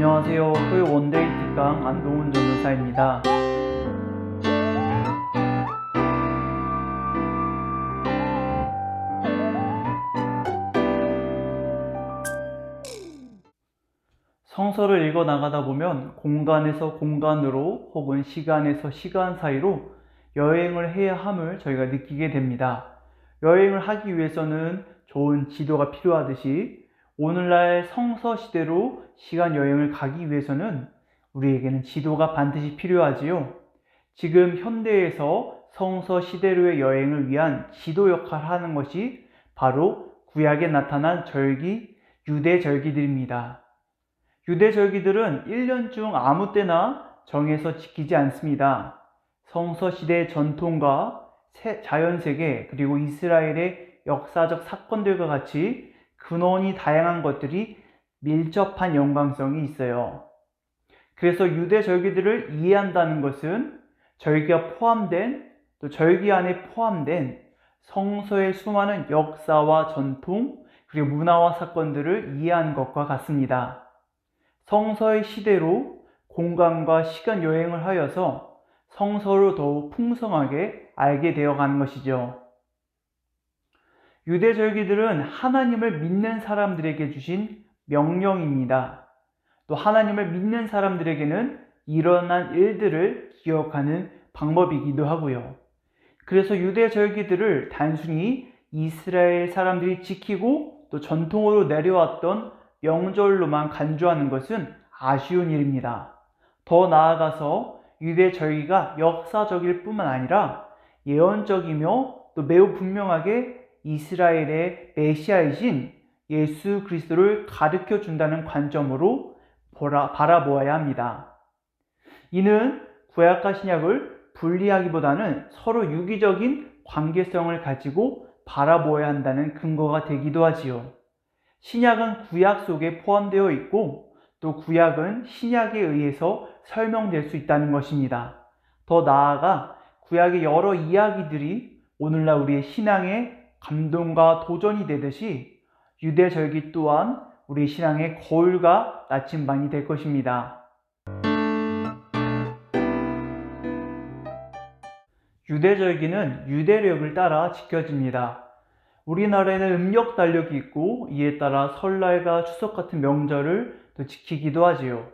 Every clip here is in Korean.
안녕하세요. 토요 원데이 특강 안동훈 전도사입니다. 성서를 읽어 나가다 보면 공간에서 공간으로 혹은 시간에서 시간 사이로 여행을 해야 함을 저희가 느끼게 됩니다. 여행을 하기 위해서는 좋은 지도가 필요하듯이 오늘날 성서 시대로 시간 여행을 가기 위해서는 우리에게는 지도가 반드시 필요하지요. 지금 현대에서 성서 시대로의 여행을 위한 지도 역할을 하는 것이 바로 구약에 나타난 절기, 유대 절기들입니다. 유대 절기들은 1년 중 아무 때나 정해서 지키지 않습니다. 성서 시대의 전통과 자연세계 그리고 이스라엘의 역사적 사건들과 같이 근원이 다양한 것들이 밀접한 연관성이 있어요. 그래서 유대 절기들을 이해한다는 것은 절기가 포함된 또 절기 안에 포함된 성서의 수많은 역사와 전통 그리고 문화와 사건들을 이해하는 것과 같습니다. 성서의 시대로 공간과 시간 여행을 하여서 성서를 더욱 풍성하게 알게 되어가는 것이죠. 유대 절기들은 하나님을 믿는 사람들에게 주신 명령입니다. 또 하나님을 믿는 사람들에게는 일어난 일들을 기억하는 방법이기도 하고요. 그래서 유대 절기들을 단순히 이스라엘 사람들이 지키고 또 전통으로 내려왔던 명절로만 간주하는 것은 아쉬운 일입니다. 더 나아가서 유대 절기가 역사적일 뿐만 아니라 예언적이며 또 매우 분명하게 이스라엘의 메시아이신 예수 그리스도를 가르쳐 준다는 관점으로 바라보아야 합니다. 이는 구약과 신약을 분리하기보다는 서로 유기적인 관계성을 가지고 바라보아야 한다는 근거가 되기도 하지요. 신약은 구약 속에 포함되어 있고 또 구약은 신약에 의해서 설명될 수 있다는 것입니다. 더 나아가 구약의 여러 이야기들이 오늘날 우리의 신앙의 감동과 도전이 되듯이 유대 절기 또한 우리 신앙의 거울과 나침반이 될 것입니다. 유대 절기는 유대력을 따라 지켜집니다. 우리나라에는 음력 달력이 있고 이에 따라 설날과 추석 같은 명절을 또 지키기도 하지요.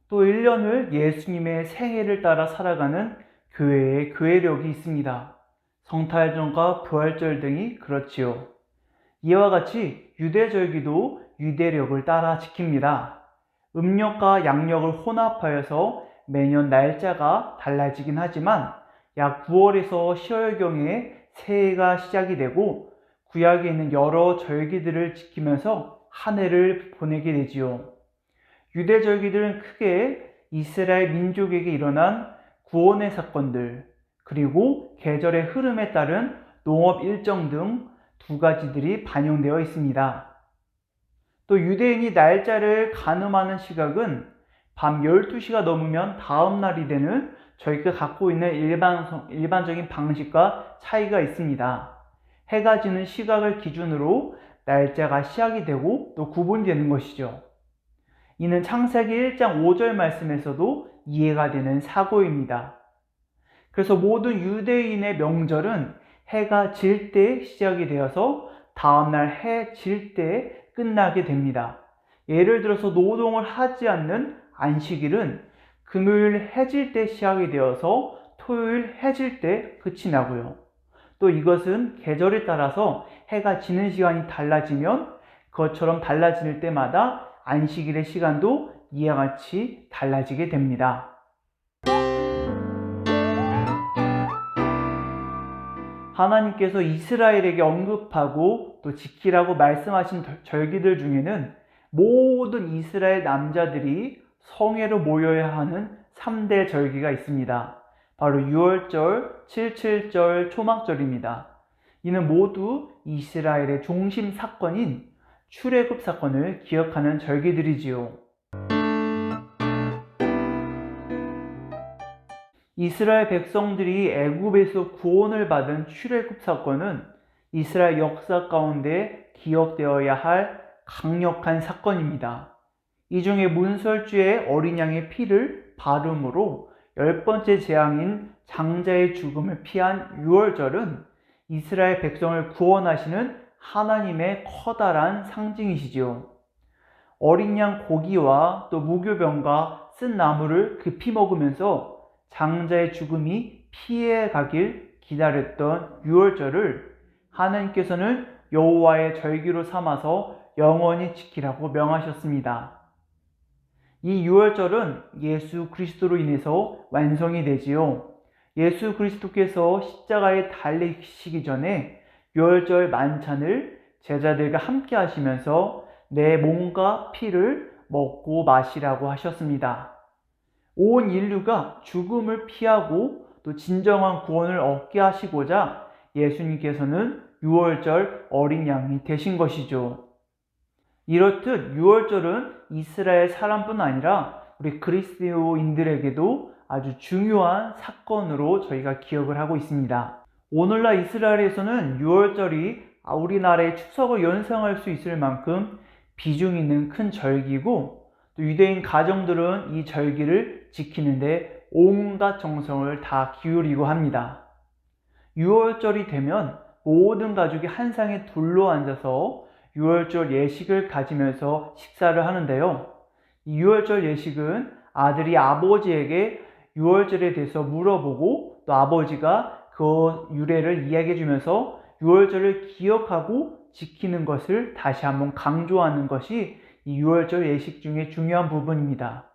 또 1년을 예수님의 생애를 따라 살아가는 교회의 교회력이 있습니다. 성탄절과 부활절 등이 그렇지요. 이와 같이 유대절기도 유대력을 따라 지킵니다. 음력과 양력을 혼합하여서 매년 날짜가 달라지긴 하지만 약 9월에서 10월경에 새해가 시작이 되고 구약에 있는 여러 절기들을 지키면서 한 해를 보내게 되지요. 유대 절기들은 크게 이스라엘 민족에게 일어난 구원의 사건들 그리고 계절의 흐름에 따른 농업 일정 등 두 가지들이 반영되어 있습니다. 또 유대인이 날짜를 가늠하는 시각은 밤 12시가 넘으면 다음 날이 되는 저희가 갖고 있는 일반적인 방식과 차이가 있습니다. 해가 지는 시각을 기준으로 날짜가 시작이 되고 또 구분되는 것이죠. 이는 창세기 1장 5절 말씀에서도 이해가 되는 사고입니다. 그래서 모든 유대인의 명절은 해가 질 때 시작이 되어서 다음날 해 질 때 끝나게 됩니다. 예를 들어서 노동을 하지 않는 안식일은 금요일 해질 때 시작이 되어서 토요일 해질 때 끝이 나고요. 또 이것은 계절에 따라서 해가 지는 시간이 달라지면 그것처럼 달라질 때마다 안식일의 시간도 이와 같이 달라지게 됩니다. 하나님께서 이스라엘에게 언급하고 또 지키라고 말씀하신 절기들 중에는 모든 이스라엘 남자들이 성회로 모여야 하는 3대 절기가 있습니다. 바로 6월절, 77절, 초막절입니다. 이는 모두 이스라엘의 중심 사건인 출애굽 사건을 기억하는 절기들이지요. 이스라엘 백성들이 애굽에서 구원을 받은 출애굽 사건은 이스라엘 역사 가운데 기억되어야 할 강력한 사건입니다. 이 중에 문설주에 어린 양의 피를 바름으로 10번째 재앙인 장자의 죽음을 피한 유월절은 이스라엘 백성을 구원하시는 하나님의 커다란 상징이시지요. 어린 양 고기와 또 무교병과 쓴 나무를 급히 먹으면서 장자의 죽음이 피해 가길 기다렸던 유월절을 하나님께서는 여호와의 절기로 삼아서 영원히 지키라고 명하셨습니다. 이 유월절은 예수 그리스도로 인해서 완성이 되지요. 예수 그리스도께서 십자가에 달리시기 전에 유월절 만찬을 제자들과 함께 하시면서 내 몸과 피를 먹고 마시라고 하셨습니다. 온 인류가 죽음을 피하고 또 진정한 구원을 얻게 하시고자 예수님께서는 유월절 어린 양이 되신 것이죠. 이렇듯 유월절은 이스라엘 사람뿐 아니라 우리 그리스도인들에게도 아주 중요한 사건으로 저희가 기억을 하고 있습니다. 오늘날 이스라엘에서는 유월절이 우리나라의 추석을 연상할 수 있을 만큼 비중 있는 큰 절기고, 또 유대인 가정들은 이 절기를 지키는데 온갖 정성을 다 기울이고 합니다. 유월절이 되면 모든 가족이 한 상에 둘러앉아서 유월절 예식을 가지면서 식사를 하는데요. 이 유월절 예식은 아들이 아버지에게 유월절에 대해서 물어보고 또 아버지가 그 유래를 이야기해 주면서 유월절을 기억하고 지키는 것을 다시 한번 강조하는 것이 이 유월절 예식 중에 중요한 부분입니다.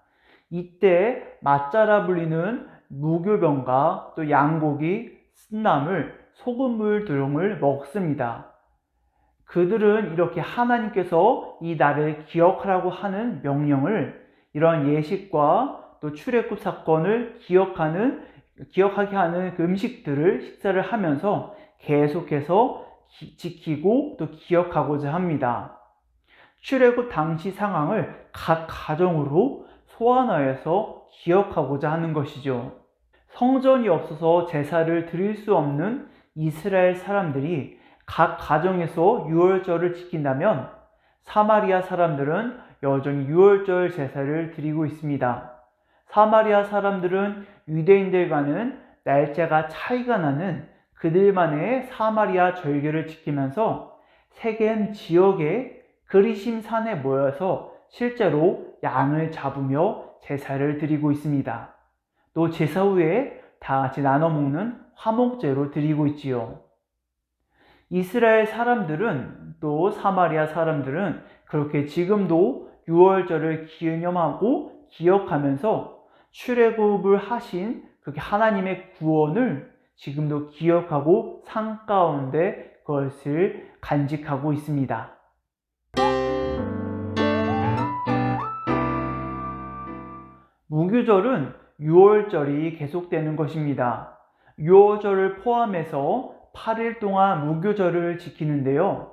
이때 맞자라 불리는 무교병과 또 양고기, 쓴나물, 소금물 등을 먹습니다. 그들은 이렇게 하나님께서 이 날을 기억하라고 하는 명령을 이런 예식과 또 출애굽 사건을 기억하게 하는 그 음식들을 식사를 하면서 계속해서 지키고 또 기억하고자 합니다. 출애굽 당시 상황을 각 가정으로 소환하여서 기억하고자 하는 것이죠. 성전이 없어서 제사를 드릴 수 없는 이스라엘 사람들이 각 가정에서 유월절을 지킨다면 사마리아 사람들은 여전히 유월절 제사를 드리고 있습니다. 사마리아 사람들은 유대인들과는 날짜가 차이가 나는 그들만의 사마리아 절기를 지키면서 세겜 지역의 그리심 산에 모여서 실제로 양을 잡으며 제사를 드리고 있습니다. 또 제사 후에 다 같이 나눠 먹는 화목제로 드리고 있지요. 이스라엘 사람들은 또 사마리아 사람들은 그렇게 지금도 유월절을 기념하고 기억하면서 출애굽을 하신 그렇게 하나님의 구원을 지금도 기억하고 삶 가운데 그것을 간직하고 있습니다. 무교절은 유월절이 계속되는 것입니다. 유월절을 포함해서 8일 동안 무교절을 지키는데요.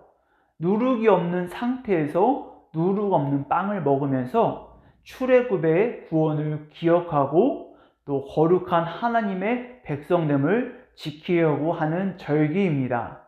누룩이 없는 상태에서 누룩 없는 빵을 먹으면서 출애굽의 구원을 기억하고 또 거룩한 하나님의 백성됨을 지키려고 하는 절기입니다.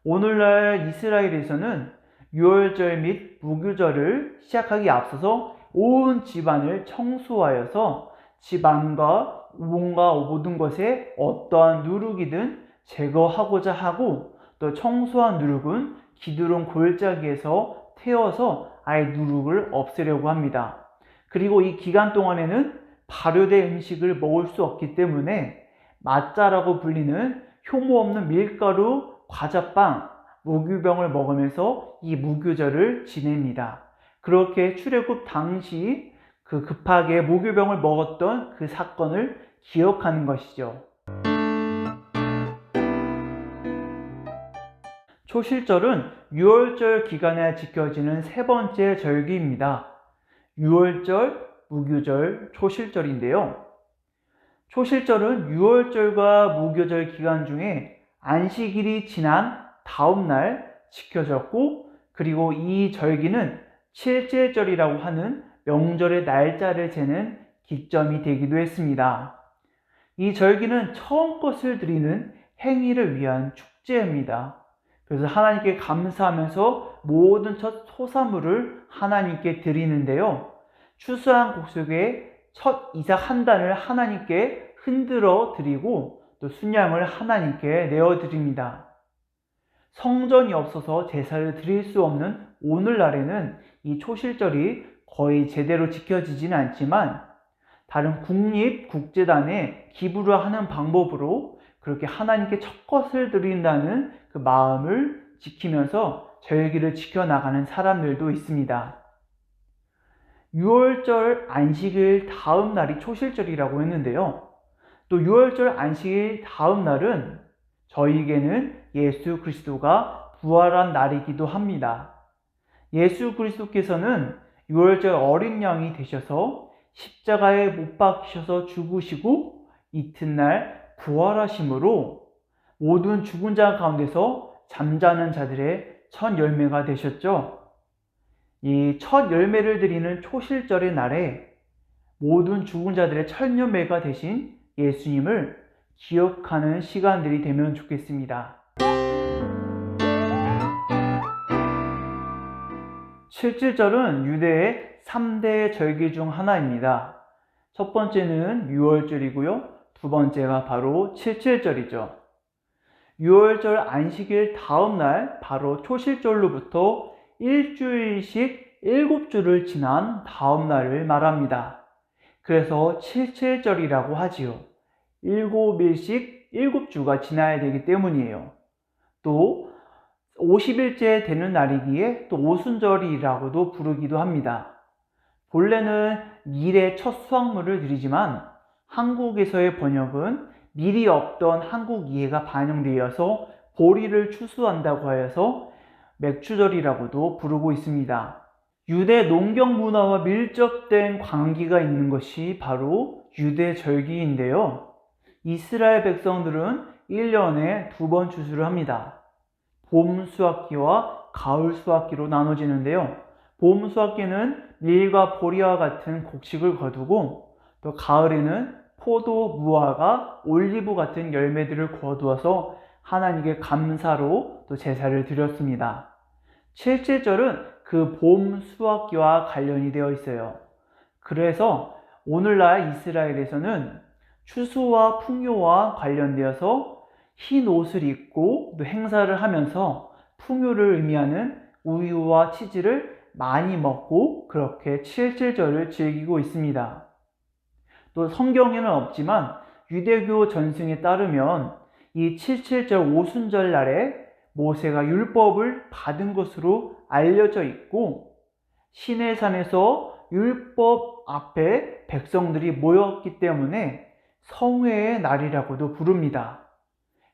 오늘날 이스라엘에서는 유월절 및 무교절을 시작하기 앞서서 온 집안을 청소하여서 집안과 뭔가 모든 것에 어떠한 누룩이든 제거하고자 하고, 또 청소한 누룩은 기드론 골짜기에서 태워서 아예 누룩을 없애려고 합니다. 그리고 이 기간 동안에는 발효된 음식을 먹을 수 없기 때문에 마짜라고 불리는 효모 없는 밀가루, 과자빵, 무교병을 먹으면서 이 무교절을 지냅니다. 그렇게 출애굽 당시 그 급하게 무교병을 먹었던 그 사건을 기억하는 것이죠. 초실절은 유월절 기간에 지켜지는 세 번째 절기입니다. 유월절, 무교절, 초실절인데요. 초실절은 유월절과 무교절 기간 중에 안식일이 지난 다음 날 지켜졌고, 그리고 이 절기는 칠제절이라고 하는 명절의 날짜를 재는 기점이 되기도 했습니다. 이 절기는 처음 것을 드리는 행위를 위한 축제입니다. 그래서 하나님께 감사하면서 모든 첫 소사물을 하나님께 드리는데요. 추수한 곡 속에 첫 이삭 한 단을 하나님께 흔들어 드리고 또 순양을 하나님께 내어 드립니다. 성전이 없어서 제사를 드릴 수 없는 오늘날에는 이 초실절이 거의 제대로 지켜지지는 않지만 다른 국립국제단에 기부를 하는 방법으로 그렇게 하나님께 첫 것을 드린다는 그 마음을 지키면서 절기를 지켜나가는 사람들도 있습니다. 6월절 안식일 다음 날이 초실절이라고 했는데요. 또 6월절 안식일 다음 날은 저희에게는 예수 그리스도가 부활한 날이기도 합니다. 예수 그리스도께서는 6월절 어린 양이 되셔서 십자가에 못 박히셔서 죽으시고 이튿날 부활하심으로 모든 죽은 자 가운데서 잠자는 자들의 첫 열매가 되셨죠. 이 첫 열매를 드리는 초실절의 날에 모든 죽은 자들의 첫 열매가 되신 예수님을 기억하는 시간들이 되면 좋겠습니다. 7.7절은 유대의 3대 절기 중 하나입니다. 첫 번째는 6월절이고요. 두 번째가 바로 7.7절이죠. 6월절 안식일 다음 날 바로 초실절로부터 일주일씩 7주를 지난 다음 날을 말합니다. 그래서 7.7절이라고 하지요. 7일씩 7주가 지나야 되기 때문이에요. 또 50일째 되는 날이기에 또 오순절이라고도 부르기도 합니다. 본래는 밀의 첫 수확물을 드리지만 한국에서의 번역은 밀이 없던 한국 이해가 반영되어서 보리를 추수한다고 하여서 맥추절이라고도 부르고 있습니다. 유대 농경 문화와 밀접된 관계가 있는 것이 바로 유대 절기인데요. 이스라엘 백성들은 1년에 2번 추수를 합니다. 봄 수확기와 가을 수확기로 나눠지는데요. 봄 수확기는 밀과 보리와 같은 곡식을 거두고 또 가을에는 포도, 무화과, 올리브 같은 열매들을 거두어서 하나님께 감사로 또 제사를 드렸습니다. 7.7절은 그 봄 수확기와 관련이 되어 있어요. 그래서 오늘날 이스라엘에서는 추수와 풍요와 관련되어서 흰 옷을 입고 또 행사를 하면서 풍요를 의미하는 우유와 치즈를 많이 먹고 그렇게 7.7절을 즐기고 있습니다. 또 성경에는 없지만 유대교 전승에 따르면 이 7.7절 오순절 날에 모세가 율법을 받은 것으로 알려져 있고 시내산에서 율법 앞에 백성들이 모였기 때문에 성회의 날이라고도 부릅니다.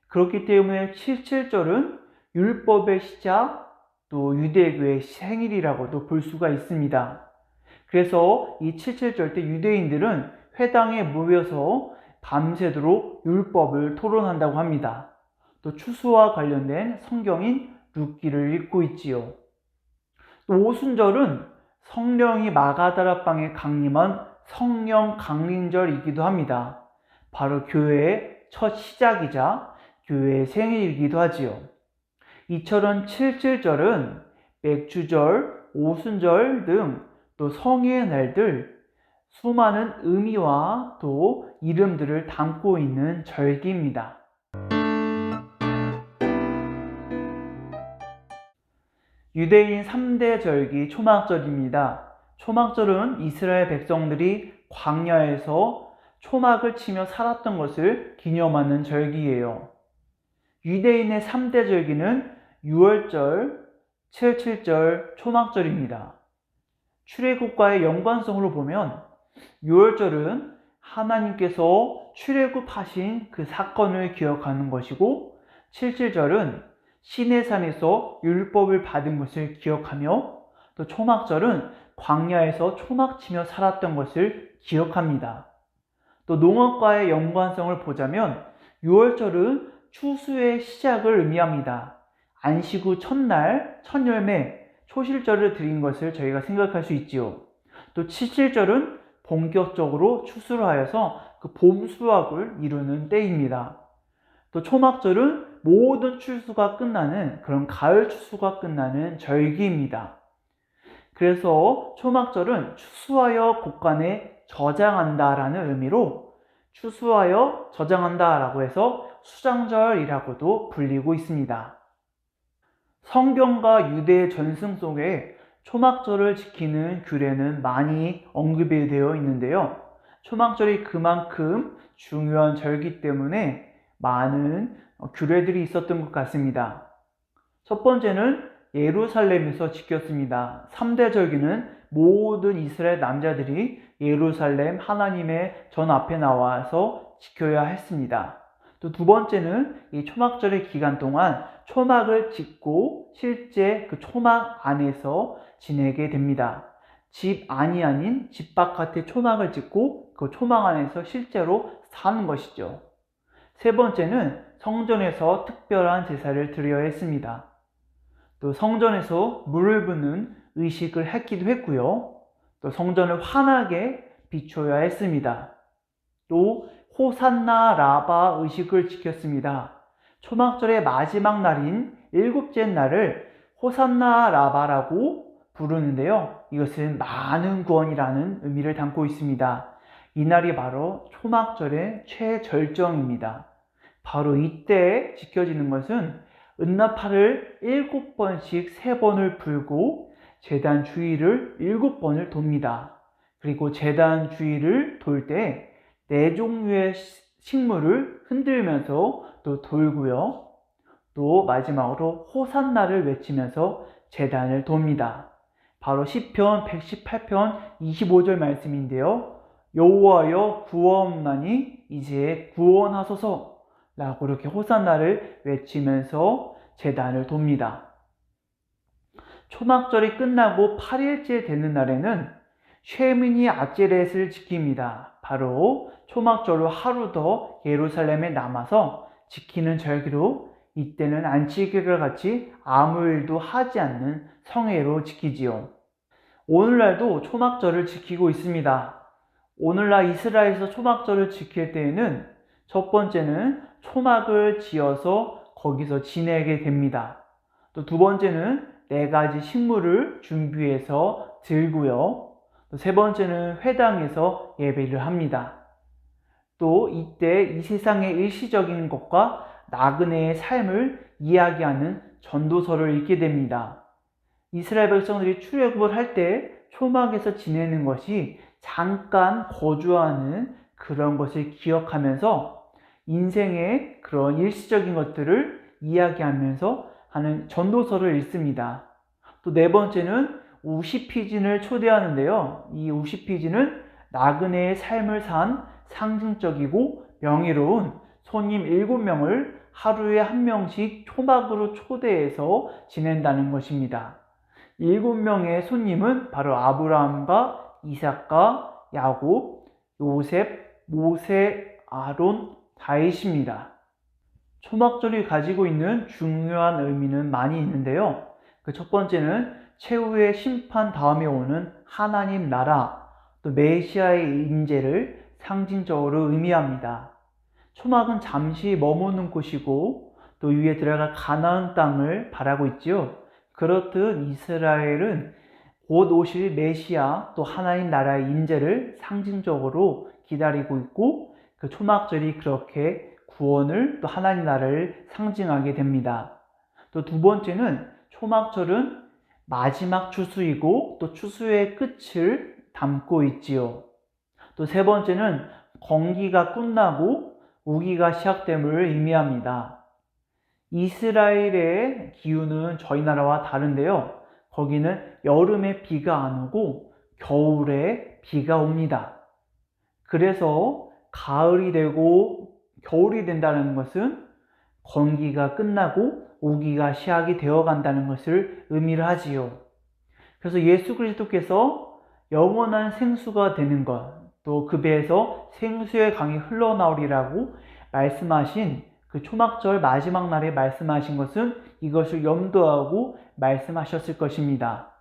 그렇기 때문에 7.7절은 율법의 시작 또 유대교의 생일이라고도 볼 수가 있습니다. 그래서 이 7.7절 때 유대인들은 회당에 모여서 밤새도록 율법을 토론한다고 합니다. 또 추수와 관련된 성경인 룻기를 읽고 있지요. 또 오순절은 성령이 마가다라방에 강림한 성령 강림절이기도 합니다. 바로 교회의 첫 시작이자 교회의 생일이기도 하지요. 이처럼 7.7절은 맥주절, 오순절 등 또 성의의 날들 수많은 의미와 또 이름들을 담고 있는 절기입니다. 유대인 3대 절기 초막절입니다. 초막절은 이스라엘 백성들이 광야에서 초막을 치며 살았던 것을 기념하는 절기예요. 유대인의 3대 절기는 6월절, 7.7절, 초막절입니다. 출애굽과의 연관성으로 보면 6월절은 하나님께서 출애굽하신 그 사건을 기억하는 것이고 7.7절은 시내산에서 율법을 받은 것을 기억하며 또 초막절은 광야에서 초막치며 살았던 것을 기억합니다. 또 농업과의 연관성을 보자면 6월절은 추수의 시작을 의미합니다. 안식 후 첫날, 첫 열매, 초실절을 드린 것을 저희가 생각할 수 있지요. 또 7.7절은 본격적으로 추수를 하여서 그 봄 수확을 이루는 때입니다. 또 초막절은 모든 추수가 끝나는 그런 가을 추수가 끝나는 절기입니다. 그래서 초막절은 추수하여 곳간에 저장한다라는 의미로 추수하여 저장한다라고 해서 수장절이라고도 불리고 있습니다. 성경과 유대의 전승 속에 초막절을 지키는 규례는 많이 언급이 되어 있는데요. 초막절이 그만큼 중요한 절기 때문에 많은 규례들이 있었던 것 같습니다. 첫 번째는 예루살렘에서 지켰습니다. 3대 절기는 모든 이스라엘 남자들이 예루살렘 하나님의 전 앞에 나와서 지켜야 했습니다. 또 두 번째는 이 초막절의 기간 동안 초막을 짓고 실제 그 초막 안에서 지내게 됩니다. 집 안이 아닌 집 바깥에 초막을 짓고 그 초막 안에서 실제로 사는 것이죠. 세 번째는 성전에서 특별한 제사를 드려야 했습니다. 또 성전에서 물을 붓는 의식을 했기도 했고요. 또 성전을 환하게 비춰야 했습니다. 또 호산나 라바 의식을 지켰습니다. 초막절의 마지막 날인 일곱째 날을 호산나 라바라고 부르는데요. 이것은 많은 구원이라는 의미를 담고 있습니다. 이날이 바로 초막절의 최절정입니다. 바로 이때 지켜지는 것은 은나팔을 7번씩 3번을 불고 제단 주위를 7번을 돕니다. 그리고 제단 주위를 돌 때 4종류의 식물을 흔들면서 또 돌고요. 또 마지막으로 호산나를 외치면서 제단을 돕니다. 바로 시편 118편 25절 말씀인데요. 여호와여 구원하니 이제 구원하소서 라고 이렇게 호산나를 외치면서 제단을 돕니다. 초막절이 끝나고 8일째 되는 날에는 쉐미니 아ጼ렛을 지킵니다. 바로 초막절로 하루 더 예루살렘에 남아서 지키는 절기로 이때는 안식일과 같이 아무 일도 하지 않는 성회로 지키지요. 오늘날도 초막절을 지키고 있습니다. 오늘날 이스라엘에서 초막절을 지킬 때에는 첫 번째는 초막을 지어서 거기서 지내게 됩니다. 또 두 번째는 4가지 식물을 준비해서 들고요. 또 세 번째는 회당에서 예배를 합니다. 또 이때 이 세상의 일시적인 것과 나그네의 삶을 이야기하는 전도서를 읽게 됩니다. 이스라엘 백성들이 출애굽을 할 때 초막에서 지내는 것이 잠깐 거주하는 그런 것을 기억하면서 인생의 그런 일시적인 것들을 이야기하면서 하는 전도서를 읽습니다. 또 네 번째는 우시피진을 초대하는데요. 이 우시피진은 나그네의 삶을 산 상징적이고 명예로운 손님 7명을 하루에 1명씩 초막으로 초대해서 지낸다는 것입니다. 7명의 손님은 바로 아브라함과 이삭과 야곱, 요셉, 모세, 아론, 다윗입니다. 초막절이 가지고 있는 중요한 의미는 많이 있는데요. 그 첫 번째는 최후의 심판 다음에 오는 하나님 나라, 또 메시아의 임재를 상징적으로 의미합니다. 초막은 잠시 머무는 곳이고 또 위에 들어갈 가나안 땅을 바라고 있지요. 그렇듯 이스라엘은 곧 오실 메시아 또 하나님 나라의 임재를 상징적으로 기다리고 있고 그 초막절이 그렇게 구원을 또 하나님 나라를 상징하게 됩니다. 또 두 번째는 초막절은 마지막 추수이고 또 추수의 끝을 담고 있지요. 또 세 번째는 건기가 끝나고 우기가 시작됨을 의미합니다. 이스라엘의 기후는 저희 나라와 다른데요. 거기는 여름에 비가 안 오고 겨울에 비가 옵니다. 그래서 가을이 되고 겨울이 된다는 것은 건기가 끝나고 우기가 시작이 되어 간다는 것을 의미를 하지요. 그래서 예수 그리스도께서 영원한 생수가 되는 것, 또 그 배에서 생수의 강이 흘러나오리라고 말씀하신 그 초막절 마지막 날에 말씀하신 것은 이것을 염두하고 말씀하셨을 것입니다.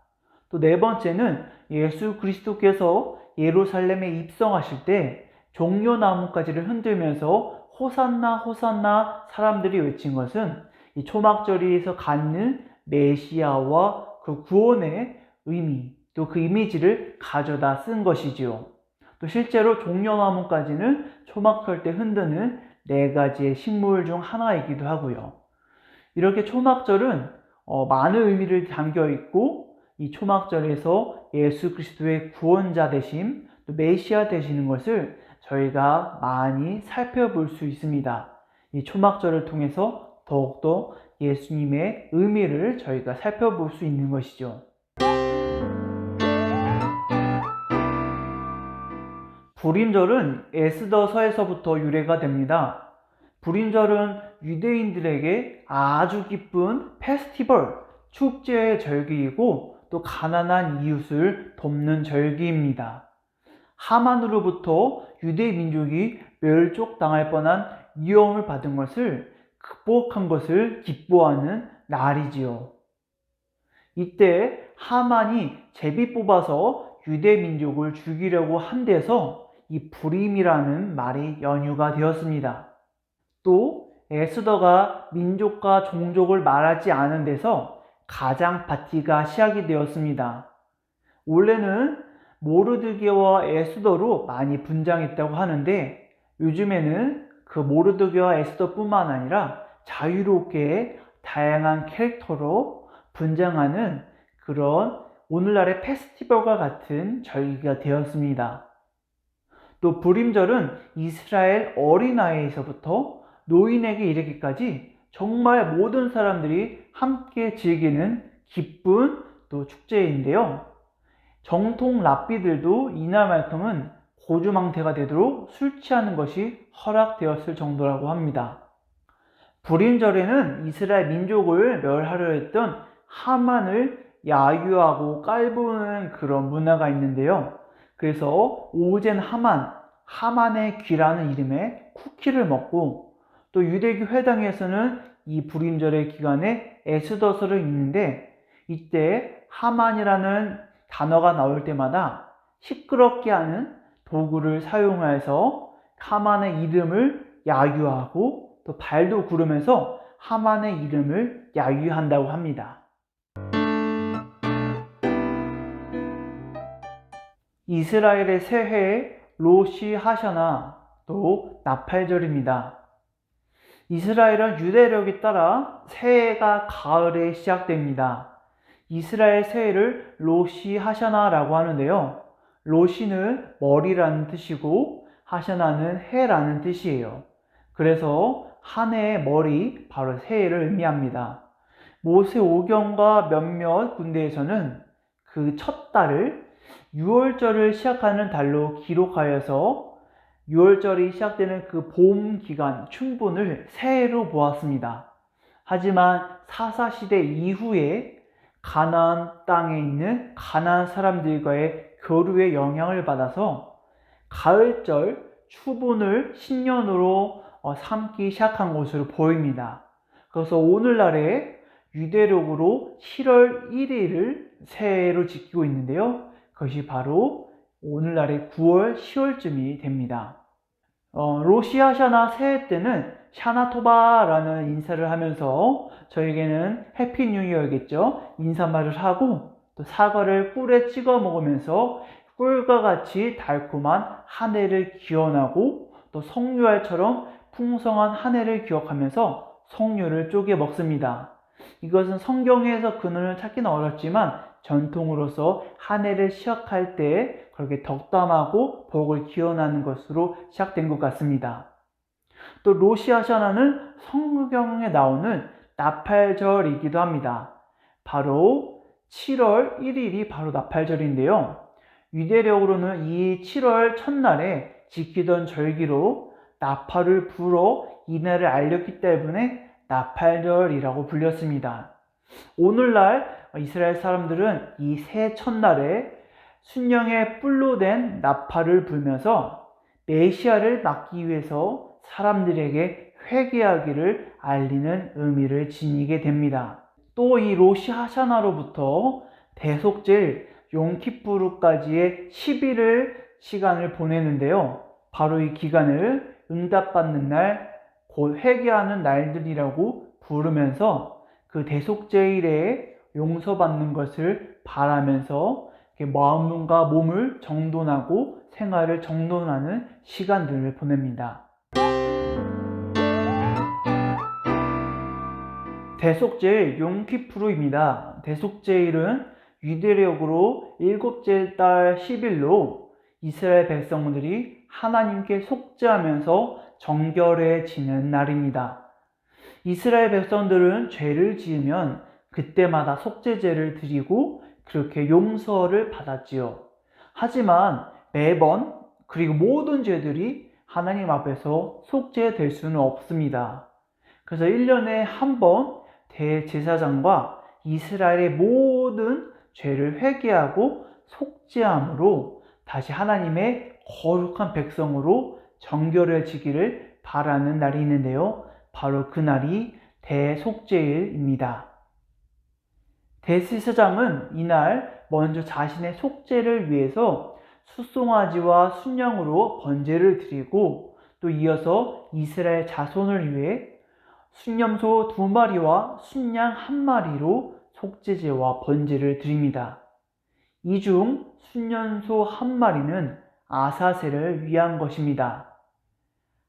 또 네 번째는 예수 그리스도께서 예루살렘에 입성하실 때 종려나뭇가지를 흔들면서 호산나 호산나 사람들이 외친 것은 이 초막절에서 갖는 메시아와 그 구원의 의미, 또 그 이미지를 가져다 쓴 것이지요. 또 실제로 종려나무까지는 초막 설 때 흔드는 4가지의 식물 중 하나이기도 하고요. 이렇게 초막절은 많은 의미를 담겨 있고, 이 초막절에서 예수 그리스도의 구원자 되심, 또 메시아 되시는 것을 저희가 많이 살펴볼 수 있습니다. 이 초막절을 통해서 더욱더 예수님의 의미를 저희가 살펴볼 수 있는 것이죠. 불임절은 에스더서에서부터 유래가 됩니다. 불임절은 유대인들에게 아주 기쁜 페스티벌, 축제의 절기이고 또 가난한 이웃을 돕는 절기입니다. 하만으로부터 유대 민족이 멸족당할 뻔한 위험을 받은 것을 극복한 것을 기뻐하는 날이지요. 이때 하만이 제비 뽑아서 유대 민족을 죽이려고 한 데서 이 불임이라는 말이 연유가 되었습니다. 또 에스더가 민족과 종족을 말하지 않은 데서 가장 파티가 시작이 되었습니다. 원래는 모르드게와 에스더로 많이 분장했다고 하는데, 요즘에는 그 모르드게와 에스더뿐만 아니라 자유롭게 다양한 캐릭터로 분장하는 그런 오늘날의 페스티벌과 같은 절기가 되었습니다. 또 불임절은 이스라엘 어린아이에서부터 노인에게 이르기까지 정말 모든 사람들이 함께 즐기는 기쁜 또 축제인데요. 정통 랍비들도 이날만큼은 고주망태가 되도록 술 취하는 것이 허락되었을 정도라고 합니다. 불임절에는 이스라엘 민족을 멸하려 했던 하만을 야유하고 깔보는 그런 문화가 있는데요. 그래서 오젠 하만의 귀라는 이름의 쿠키를 먹고, 또 유대교 회당에서는 이 불임절의 기간에 에스더서를 읽는데, 이때 하만이라는 단어가 나올 때마다 시끄럽게 하는 도구를 사용해서 하만의 이름을 야유하고 또 발도 구르면서 하만의 이름을 야유한다고 합니다. 이스라엘의 새해 로시 하샤나, 또 나팔절입니다. 이스라엘은 유대력에 따라 새해가 가을에 시작됩니다. 이스라엘 새해를 로시 하샤나라고 하는데요. 로시는 머리라는 뜻이고 하샤나는 해라는 뜻이에요. 그래서 한 해의 머리, 바로 새해를 의미합니다. 모세오경과 몇몇 군대에서는 그 첫 달을 6월절을 시작하는 달로 기록하여서 6월절이 시작되는 그 봄 기간 춘분을 새해로 보았습니다. 하지만 사사시대 이후에 가나안 땅에 있는 가나안 사람들과의 교류의 영향을 받아서 가을절 추분을 신년으로 삼기 시작한 것으로 보입니다. 그래서 오늘날에 유대력으로 7월 1일을 새해로 지키고 있는데요. 그것이 바로 오늘날의 9월, 10월쯤이 됩니다. 로시아샤나 새해 때는 샤나토바라는 인사를 하면서 저에게는 해피 뉴 이어겠죠. 인사말을 하고 또 사과를 꿀에 찍어 먹으면서 꿀과 같이 달콤한 한 해를 기원하고, 또 석류알처럼 풍성한 한 해를 기억하면서 석류를 쪼개 먹습니다. 이것은 성경에서 근원을 찾기는 어렵지만 전통으로서 한 해를 시작할 때 그렇게 덕담하고 복을 기원하는 것으로 시작된 것 같습니다. 또 로시아샤나는 성경에 나오는 나팔절이기도 합니다. 바로 7월 1일이 바로 나팔절인데요. 유대력으로는 이 7월 첫날에 지키던 절기로 나팔을 불어 이날을 알렸기 때문에 나팔절이라고 불렸습니다. 오늘날 이스라엘 사람들은 이 새 첫날에 순영의 뿔로 된 나팔을 불면서 메시아를 맞기 위해서 사람들에게 회개하기를 알리는 의미를 지니게 됩니다. 또 이 로시 하샤나로부터 대속절 용키푸르까지의 10일을 시간을 보내는데요. 바로 이 기간을 응답받는 날, 곧 회개하는 날들이라고 부르면서 그 대속제일에 용서받는 것을 바라면서 이렇게 마음과 몸을 정돈하고 생활을 정돈하는 시간들을 보냅니다. 대속제일 용키푸르입니다. 대속제일은 유대력으로 일곱째 달 10일로 이스라엘 백성들이 하나님께 속죄하면서 정결해지는 날입니다. 이스라엘 백성들은 죄를 지으면 그때마다 속죄제를 드리고 그렇게 용서를 받았지요. 하지만 매번 그리고 모든 죄들이 하나님 앞에서 속죄될 수는 없습니다. 그래서 1년에 한 번 대제사장과 이스라엘의 모든 죄를 회개하고 속죄함으로 다시 하나님의 거룩한 백성으로 정결해지기를 바라는 날이 있는데요. 바로 그 날이 대속죄일입니다. 대제사장은 이날 먼저 자신의 속죄를 위해서 숫송아지와 순양으로 번제를 드리고 또 이어서 이스라엘 자손을 위해 순염소 2마리와 순양 1마리로 속죄제와 번제를 드립니다. 이 중 순염소 1마리는 아사셀을 위한 것입니다.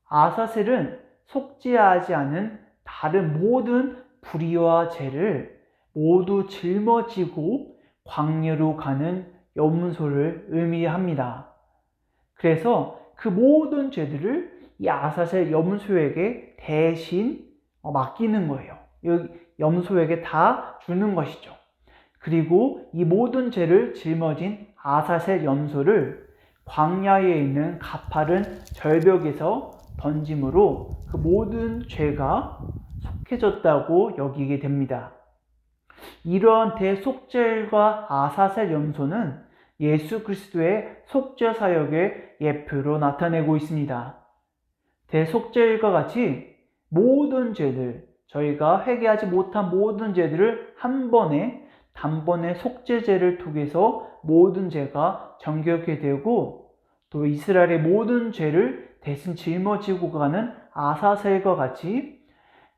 아사셀은 속죄하지 않은 다른 모든 불의와 죄를 모두 짊어지고 광야로 가는 염소를 의미합니다. 그래서 그 모든 죄들을 이 아사셀 염소에게 대신 맡기는 거예요. 염소에게 다 주는 것이죠. 그리고 이 모든 죄를 짊어진 아사셀 염소를 광야에 있는 가파른 절벽에서 던짐으로 그 모든 죄가 속해졌다고 여기게 됩니다. 이러한 대속죄일과 아사셀 염소는 예수 그리스도의 속죄 사역의 예표로 나타내고 있습니다. 대속죄일과 같이 모든 죄들, 저희가 회개하지 못한 모든 죄들을 한 번에 단번에 속죄제를 통해서 모든 죄가 정결케 되고 또 이스라엘의 모든 죄를 대신 짊어지고 가는 아사셀과 같이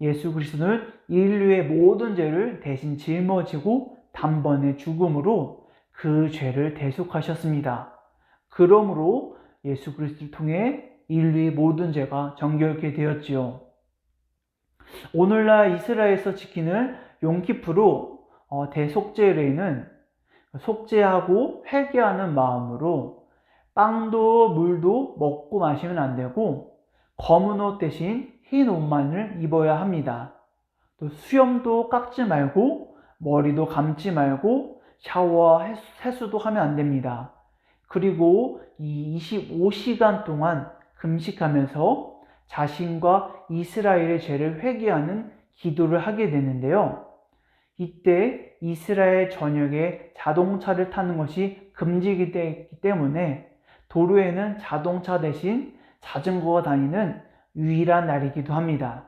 예수 그리스도는 인류의 모든 죄를 대신 짊어지고 단번에 죽음으로 그 죄를 대속하셨습니다. 그러므로 예수 그리스도를 통해 인류의 모든 죄가 정결케 되었지요. 오늘날 이스라엘에서 지키는 용키푸르 대속죄일에는 속죄하고 회개하는 마음으로 빵도 물도 먹고 마시면 안 되고 검은 옷 대신 흰 옷만을 입어야 합니다. 또 수염도 깎지 말고 머리도 감지 말고 샤워 세수도 하면 안 됩니다. 그리고 이 25시간 동안 금식하면서 자신과 이스라엘의 죄를 회개하는 기도를 하게 되는데요. 이때 이스라엘 전역에 자동차를 타는 것이 금지되기 때문에 도로에는 자동차 대신 자전거가 다니는 유일한 날이기도 합니다.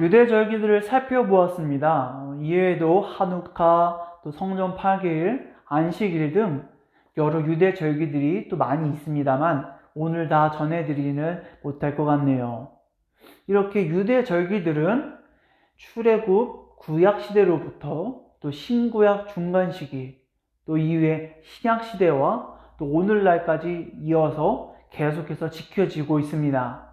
유대 절기들을 살펴보았습니다. 이외에도 하누카, 또 성전 8개일, 안식일 등 여러 유대 절기들이 또 많이 있습니다만 오늘 다 전해드리지는 못할 것 같네요. 이렇게 유대 절기들은 출애굽 구약 시대로부터 또 신구약 중간 시기, 또 이후에 신약 시대와 또 오늘날까지 이어서 계속해서 지켜지고 있습니다.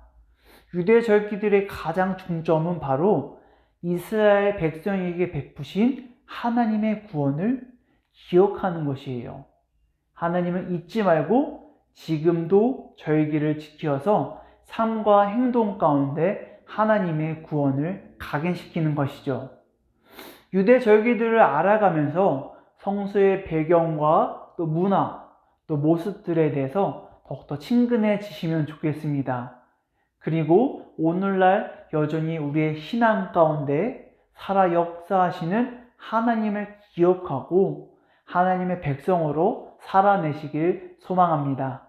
유대 절기들의 가장 중점은 바로 이스라엘 백성에게 베푸신 하나님의 구원을 기억하는 것이에요. 하나님은 잊지 말고 지금도 절기를 지켜서 삶과 행동 가운데 하나님의 구원을 각인시키는 것이죠. 유대 절기들을 알아가면서 성서의 배경과 또 문화, 또 모습들에 대해서 더욱더 친근해지시면 좋겠습니다. 그리고 오늘날 여전히 우리의 신앙 가운데 살아 역사하시는 하나님을 기억하고 하나님의 백성으로 살아내시길 소망합니다.